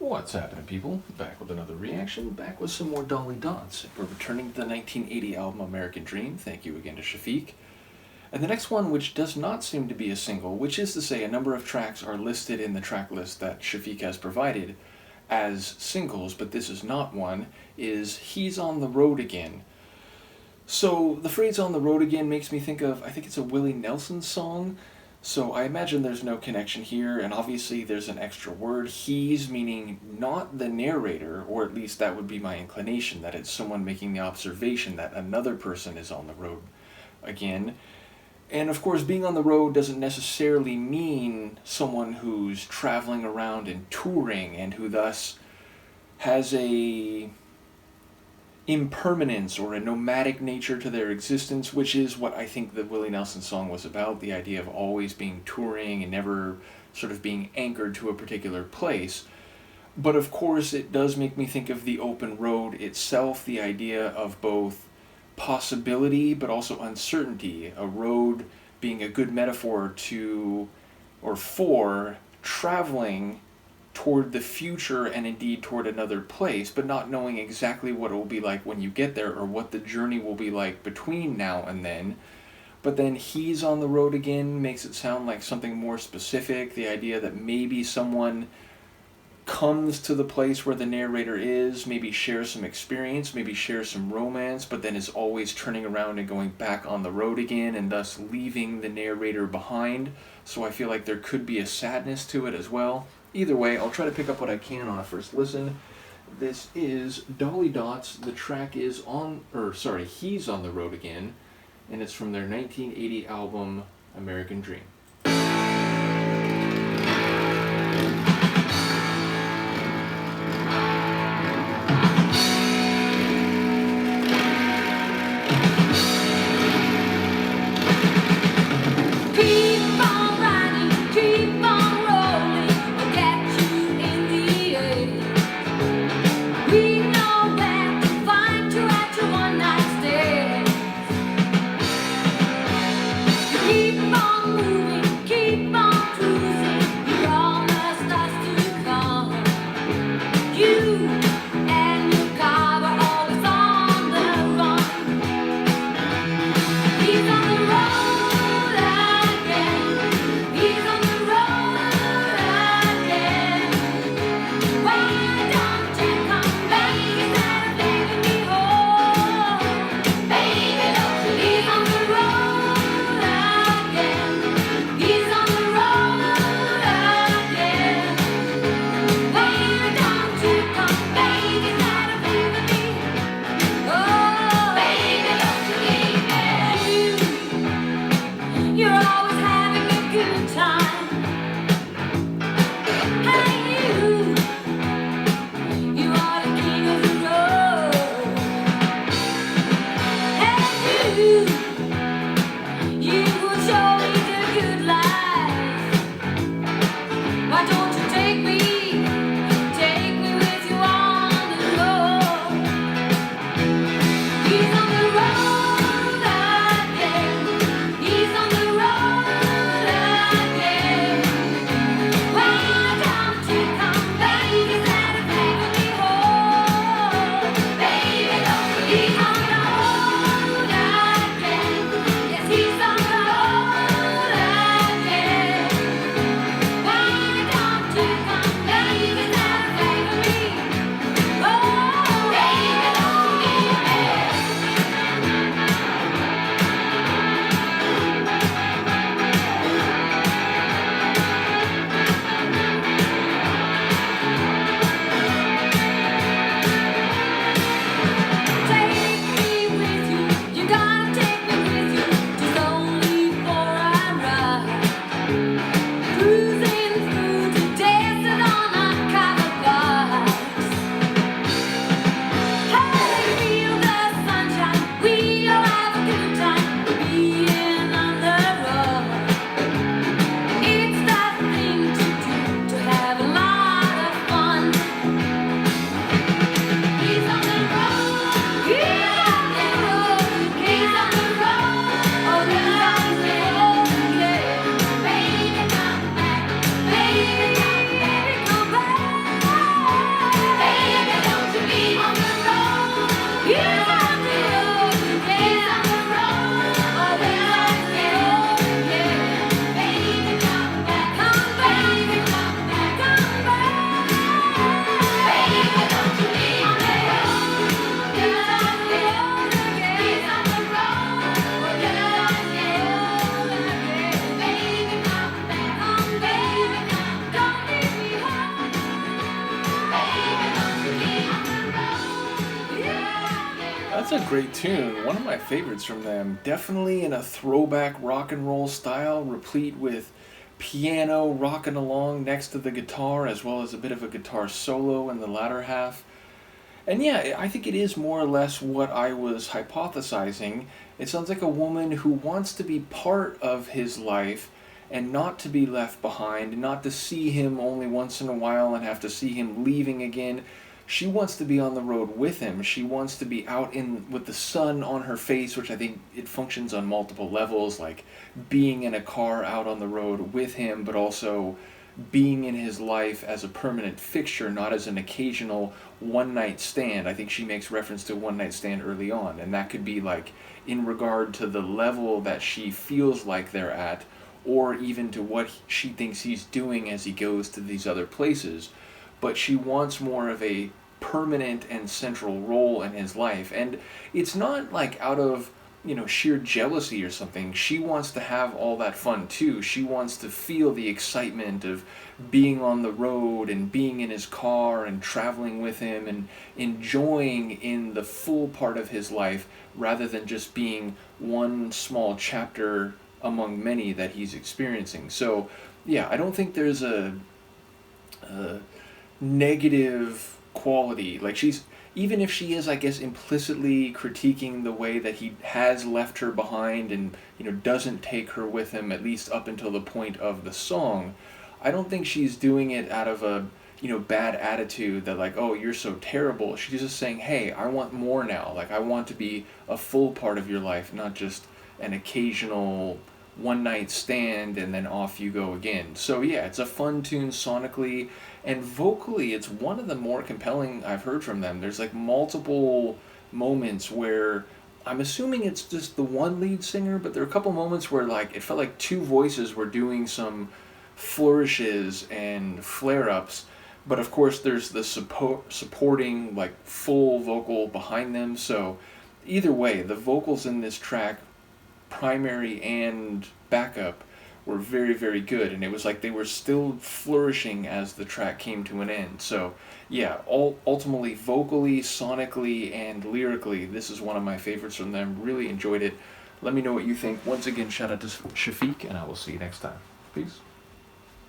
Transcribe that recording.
What's happening, people? Back with another reaction, back with some more Dolly Dots. We're returning to the 1980 album American Dream. Thank you again to Shafiq. And the next one, which does not seem to be a single, which is to say a number of tracks are listed in the track list that Shafiq has provided as singles, but this is not one, is He's on the Road Again. So the phrase on the road again makes me think of, I think it's a Willie Nelson song. So I imagine there's no connection here, and obviously there's an extra word, he's, meaning not the narrator, or at least that would be my inclination, that it's someone making the observation that another person is on the road again. And of course, being on the road doesn't necessarily mean someone who's traveling around and touring, and who thus has a impermanence or a nomadic nature to their existence, which is what I think the Willie Nelson song was about, the idea of always being touring and never sort of being anchored to a particular place. But of course it does make me think of the open road itself, the idea of both possibility but also uncertainty, a road being a good metaphor to or for traveling toward the future and indeed toward another place, but not knowing exactly what it will be like when you get there or what the journey will be like between now and then. But then he's on the road again makes it sound like something more specific, the idea that maybe someone comes to the place where the narrator is, maybe shares some experience, maybe shares some romance, but then is always turning around and going back on the road again and thus leaving the narrator behind. So I feel like there could be a sadness to it as well. Either way, I'll try to pick up what I can on a first listen. This is Dolly Dots. The track is He's on the Road Again, and it's from their 1980 album American Dream. Keep on moving. That's a great tune. One of my favorites from them. Definitely in a throwback rock and roll style, replete with piano rocking along next to the guitar, as well as a bit of a guitar solo in the latter half. And yeah, I think it is more or less what I was hypothesizing. It sounds like a woman who wants to be part of his life and not to be left behind, not to see him only once in a while and have to see him leaving again. She wants to be on the road with him. She wants to be out in with the sun on her face, which I think it functions on multiple levels, like being in a car out on the road with him, but also being in his life as a permanent fixture, not as an occasional one night stand. I think she makes reference to one night stand early on, and that could be like in regard to the level that she feels like they're at, or even to what she thinks he's doing as he goes to these other places. But she wants more of a permanent and central role in his life. And it's not like out of, sheer jealousy or something. She wants to have all that fun too. She wants to feel the excitement of being on the road and being in his car and traveling with him and enjoying in the full part of his life rather than just being one small chapter among many that he's experiencing. So, yeah, I don't think there's a negative quality. Like, she's, even if she is, I guess, implicitly critiquing the way that he has left her behind and, doesn't take her with him, at least up until the point of the song, I don't think she's doing it out of a, bad attitude that, like, oh, you're so terrible. She's just saying, hey, I want more now. Like, I want to be a full part of your life, not just an occasional one night stand and then off you go again. So yeah, it's a fun tune sonically, and vocally it's one of the more compelling I've heard from them. There's like multiple moments where I'm assuming it's just the one lead singer, but there are a couple moments where like it felt like two voices were doing some flourishes and flare-ups, but of course there's the supporting like full vocal behind them. So either way, the vocals in this track, primary and backup, were very, very good, and it was like they were still flourishing as the track came to an end. So yeah, ultimately, vocally, sonically, and lyrically, this is one of my favorites from them. Really enjoyed it. Let me know what you think. Once again, shout out to Shafiq, and I will see you next time. Peace.